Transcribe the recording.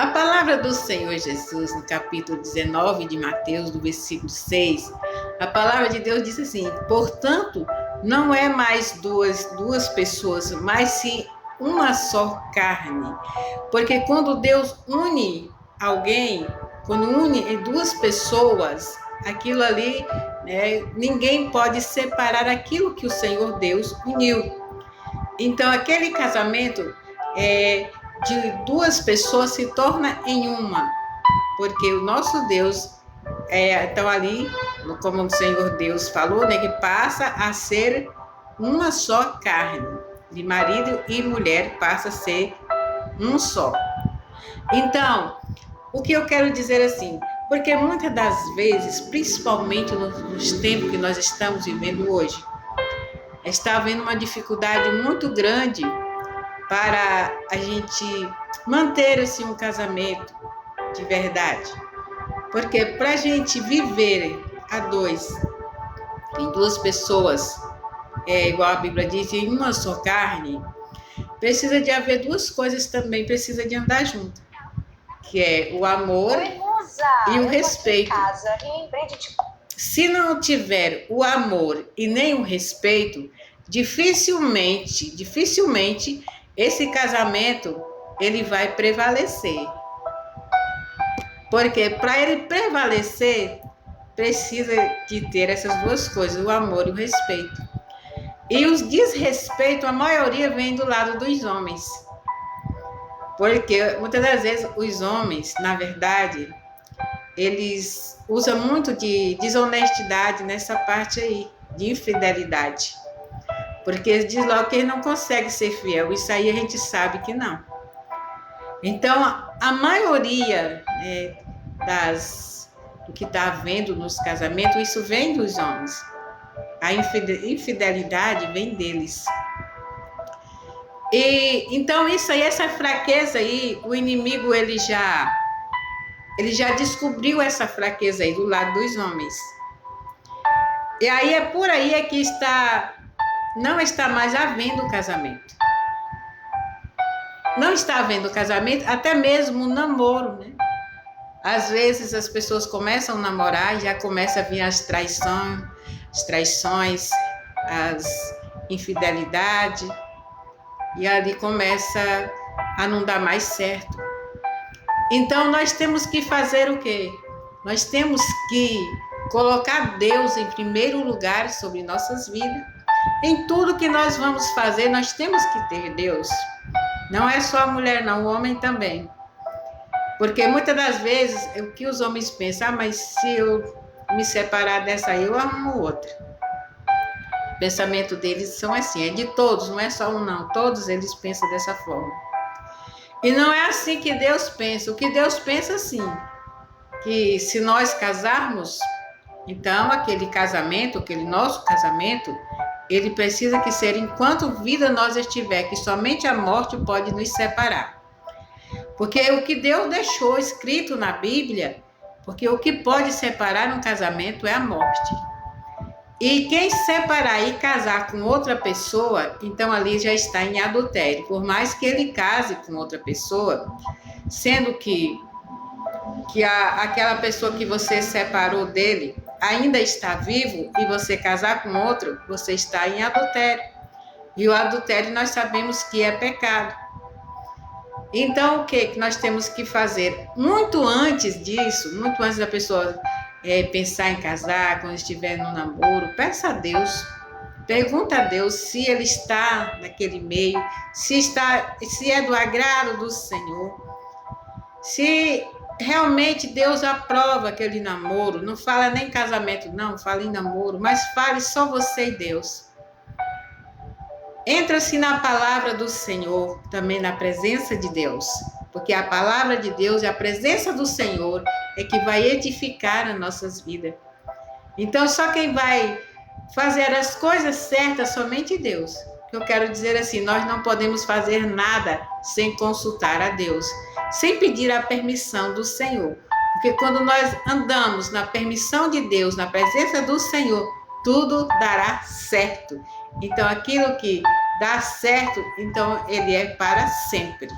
A palavra do Senhor Jesus, no capítulo 19 de Mateus, do versículo 6, a palavra de Deus diz assim: portanto, não é mais duas pessoas, mas sim uma só carne. Porque quando Deus une alguém, quando une duas pessoas, aquilo ali, ninguém pode separar aquilo que o Senhor Deus uniu. Então, aquele casamento de duas pessoas se torna em uma, porque o nosso Deus então ali, como o Senhor Deus falou, que passa a ser uma só carne, de marido e mulher passa a ser um só. Então, o que eu quero dizer assim, porque muitas das vezes, principalmente nos tempos que nós estamos vivendo hoje, está havendo uma dificuldade muito grande para a gente manter assim, um casamento de verdade. Porque para a gente viver a dois, em duas pessoas, igual a Bíblia diz, em uma só carne, precisa de haver duas coisas também, precisa de andar junto, que é o amor e o respeito. Se não tiver o amor e nem o respeito, dificilmente esse casamento ele vai prevalecer. Porque para ele prevalecer, precisa de ter essas duas coisas, o amor e o respeito. E os desrespeitos, a maioria vem do lado dos homens. Porque muitas das vezes os homens, na verdade, eles usam muito de desonestidade nessa parte aí, de infidelidade. Porque eles dizem logo que ele não consegue ser fiel. Isso aí a gente sabe que não. Então, a maioria do que está havendo nos casamentos, isso vem dos homens. A infidelidade vem deles. E então isso aí, essa fraqueza aí, o inimigo ele já descobriu essa fraqueza aí do lado dos homens. E aí é por aí que não está mais havendo casamento. Não está havendo casamento, até mesmo namoro, né? Às vezes as pessoas começam a namorar, já começa a vir as traições, as infidelidades, e ali começa a não dar mais certo. Então nós temos que fazer o quê? Nós temos que colocar Deus em primeiro lugar sobre nossas vidas. Em tudo que nós vamos fazer, nós temos que ter Deus. Não é só a mulher, não, o homem também. Porque muitas das vezes, o que os homens pensam, mas se eu me separar dessa aí, eu arrumo outra. O pensamento deles são assim, é de todos, não é só um não, todos eles pensam dessa forma. E não é assim que Deus pensa. O que Deus pensa assim, que se nós casarmos, então aquele nosso casamento, ele precisa que ser enquanto vida nós estiver, que somente a morte pode nos separar. Porque o que Deus deixou escrito na Bíblia, porque o que pode separar um casamento é a morte. E quem separar e casar com outra pessoa, então ali já está em adultério. Por mais que ele case com outra pessoa, sendo que aquela pessoa que você separou dele ainda está vivo e você casar com outro, você está em adultério. E o adultério nós sabemos que é pecado. Então, o que nós temos que fazer? Muito antes disso, muito antes da pessoa pensar em casar, quando estiver no namoro, peça a Deus, pergunta a Deus se ele está naquele meio, se é do agrado do Senhor, se realmente Deus aprova aquele namoro. Não fala nem casamento, não, fala em namoro, mas fale só você e Deus. Entra-se na palavra do Senhor, também na presença de Deus, porque a palavra de Deus e a presença do Senhor é que vai edificar as nossas vidas. Então, só quem vai fazer as coisas certas, somente Deus. Eu quero dizer assim, nós não podemos fazer nada sem consultar a Deus, sem pedir a permissão do Senhor. Porque quando nós andamos na permissão de Deus, na presença do Senhor, tudo dará certo. Então, aquilo que dá certo, então ele é para sempre.